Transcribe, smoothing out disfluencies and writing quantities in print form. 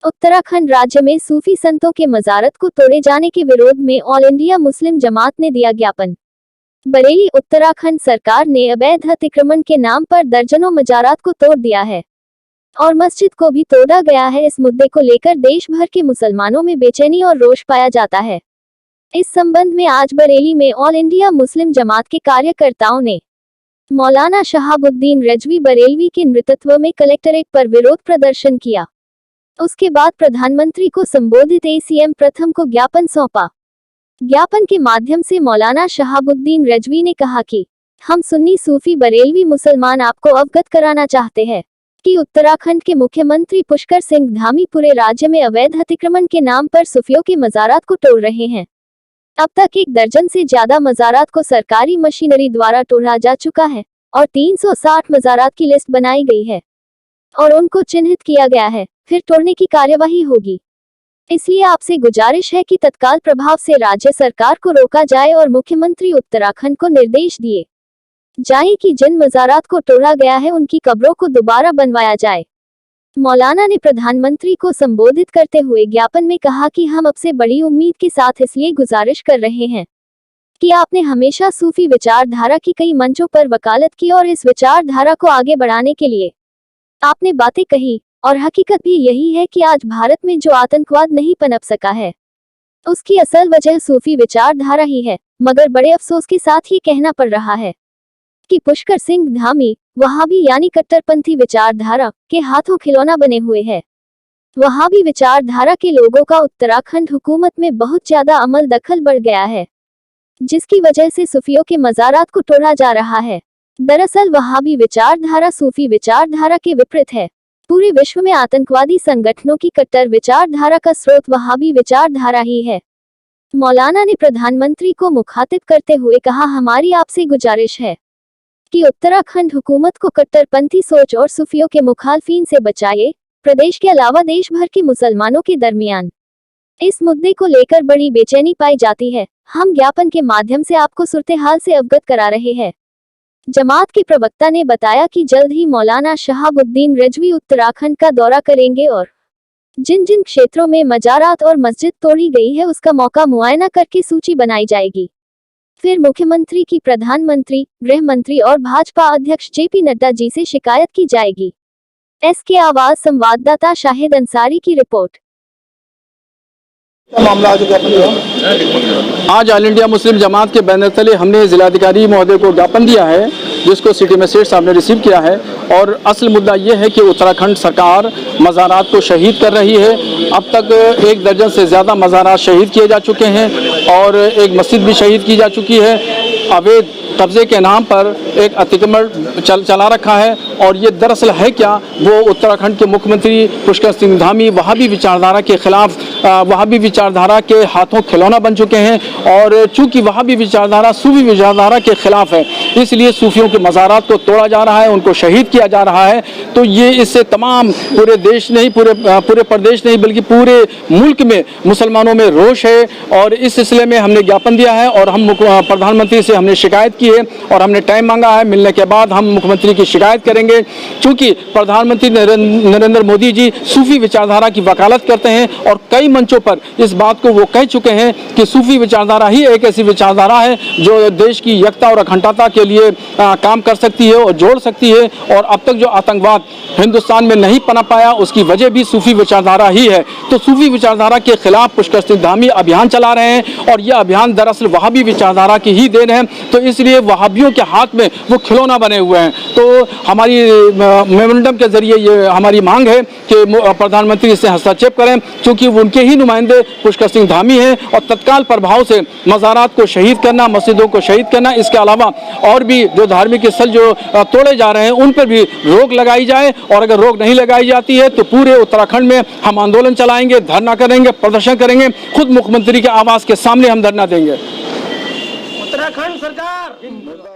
उत्तराखंड राज्य में सूफी संतों के मज़ारत को तोड़े जाने के विरोध में ऑल इंडिया मुस्लिम जमात ने दिया ज्ञापन। बरेली उत्तराखंड सरकार ने अवैध अतिक्रमण के नाम पर दर्जनों मज़ारात को तोड़ दिया है और मस्जिद को भी तोड़ा गया है। इस मुद्दे को लेकर देश भर के मुसलमानों में बेचैनी और रोष पाया जाता है। इस संबंध में आज बरेली में ऑल इंडिया मुस्लिम जमात के कार्यकर्ताओं ने मौलाना शहाबुद्दीन रजवी बरेलवी के नेतृत्व में कलेक्ट्रेट पर विरोध प्रदर्शन किया। उसके बाद प्रधानमंत्री को संबोधित ACM प्रथम को ज्ञापन सौंपा। ज्ञापन के माध्यम से मौलाना शहाबुद्दीन रजवी ने कहा कि हम सुन्नी सूफी बरेलवी मुसलमान आपको अवगत कराना चाहते हैं कि उत्तराखंड के मुख्यमंत्री पुष्कर सिंह धामी पूरे राज्य में अवैध अतिक्रमण के नाम पर सूफियों के मज़ारात को तोड़ रहे हैं। अब तक 1 दर्जन से ज्यादा मज़ारात को सरकारी मशीनरी द्वारा तोड़ा जा चुका है और 360 मज़ारात की लिस्ट बनाई गई है और उनको चिन्हित किया गया है। फिर तोड़ने की कार्यवाही होगी। इसलिए आपसे गुजारिश है कि तत्काल प्रभाव से राज्य सरकार को रोका जाए और मुख्यमंत्री उत्तराखंड को निर्देश दिए जाए कि जिन मज़ारात को तोड़ा गया है उनकी कब्रों को दोबारा बनवाया जाए। मौलाना ने प्रधानमंत्री को संबोधित करते हुए ज्ञापन में कहा कि हम आपसे बड़ी उम्मीद के साथ इसलिए गुजारिश कर रहे हैं कि आपने हमेशा सूफी विचारधारा की कई मंचों पर वकालत की और इस विचारधारा को आगे बढ़ाने के लिए आपने बातें कही, और हकीकत भी यही है कि आज भारत में जो आतंकवाद नहीं पनप सका है उसकी असल वजह सूफी विचारधारा ही है। मगर बड़े अफसोस के साथ ये कहना पड़ रहा है कि पुष्कर सिंह धामी वहाबी यानी कट्टरपंथी विचारधारा के हाथों खिलौना बने हुए हैं। वहाबी विचारधारा के लोगों का उत्तराखंड हुकूमत में बहुत ज्यादा अमल दखल बढ़ गया है, जिसकी वजह से सूफियों के मज़ारात को तोड़ा जा रहा है। दरअसल वहाबी विचारधारा सूफी विचारधारा के विपरीत है। पूरे विश्व में आतंकवादी संगठनों की कट्टर विचारधारा का स्रोत वहाबी विचारधारा ही है। मौलाना ने प्रधानमंत्री को मुखातिब करते हुए कहा, हमारी आपसे गुजारिश है कि उत्तराखंड हुकूमत को कट्टरपंथी सोच और सूफियों के मुखालफिन से बचाए। प्रदेश के अलावा देश भर के मुसलमानों के दरमियान इस मुद्दे को लेकर बड़ी बेचैनी पाई जाती है। हम ज्ञापन के माध्यम से आपको सूरत-ए-हाल से अवगत करा रहे हैं। जमात के प्रवक्ता ने बताया कि जल्द ही मौलाना शहाबुद्दीन रजवी उत्तराखंड का दौरा करेंगे और जिन जिन क्षेत्रों में मज़ारात और मस्जिद तोड़ी गई है उसका मौका मुआयना करके सूची बनाई जाएगी। फिर मुख्यमंत्री की प्रधानमंत्री, गृह मंत्री और भाजपा अध्यक्ष JP नड्डा जी से शिकायत की जाएगी। SK आवाज संवाददाता शाहिद अंसारी की रिपोर्ट। आज ऑल इंडिया मुस्लिम जमात के बैनर तले हमने जिलाधिकारी महोदय को ज्ञापन दिया है, जिसको सिटी मजिस्ट्रेट साहब ने रिसीव किया है। और असल मुद्दा ये है कि उत्तराखंड सरकार मज़ारात को शहीद कर रही है। अब तक 1 दर्जन से ज़्यादा मज़ारात शहीद किए जा चुके हैं और एक मस्जिद भी शहीद की जा चुकी है। अवैध कब्जे के नाम पर एक अतिक्रमण चला रखा है और ये दरअसल है क्या, वो उत्तराखंड के मुख्यमंत्री पुष्कर सिंह धामी वहाबी विचारधारा के खिलाफ, वहाबी विचारधारा के हाथों खिलौना बन चुके हैं। और चूंकि वहाबी विचारधारा सूफी विचारधारा के खिलाफ है, इसलिए सूफियों के मज़ारात को तोड़ा जा रहा है, उनको शहीद किया जा रहा है। तो ये इससे तमाम पूरे देश नहीं, पूरे प्रदेश नहीं बल्कि पूरे मुल्क में मुसलमानों में रोष है। और इस सिलसिले में हमने ज्ञापन दिया है और हम प्रधानमंत्री से हमने शिकायत की है और हमने टाइम मांगा है। मिलने के बाद हम मुख्यमंत्री की शिकायत करेंगे। चूंकि प्रधानमंत्री नरेंद्र मोदी जी सूफी विचारधारा की वकालत करते हैं और कई मंचों पर इस बात को वो कह चुके हैं कि सूफी विचारधारा ही एक ऐसी विचारधारा है जो देश की एकता और अखंडता के लिए काम कर सकती है और जोड़ सकती है। और अब तक जो आतंकवाद हिंदुस्तान में नहीं पनप पाया उसकी वजह भी सूफी विचारधारा ही है। तो सूफी विचारधारा के खिलाफ पुष्कर सिंह धामी अभियान चला रहे हैं और यह अभियान दरअसल वहाबी विचारधारा की ही देन है। तो इसलिए वहाबियों के हाथ में वो खिलौना बने हुए हैं। तो हमारी मेमोरेंडम के जरिए ये हमारी मांग है कि प्रधानमंत्री इससे हस्तक्षेप करें, क्योंकि उनके ही नुमाइंदे पुष्कर सिंह धामी हैं। और तत्काल प्रभाव से मज़ारात को शहीद करना, मस्जिदों को शहीद करना, इसके अलावा और भी जो धार्मिक स्थल जो तोड़े जा रहे हैं उन पर भी रोक लगाई जाए। और अगर रोक नहीं लगाई जाती है तो पूरे उत्तराखंड में हम आंदोलन चलाएंगे, धरना करेंगे, प्रदर्शन करेंगे। खुद मुख्यमंत्री के आवास के सामने हम धरना देंगे। उत्तराखंड सरकार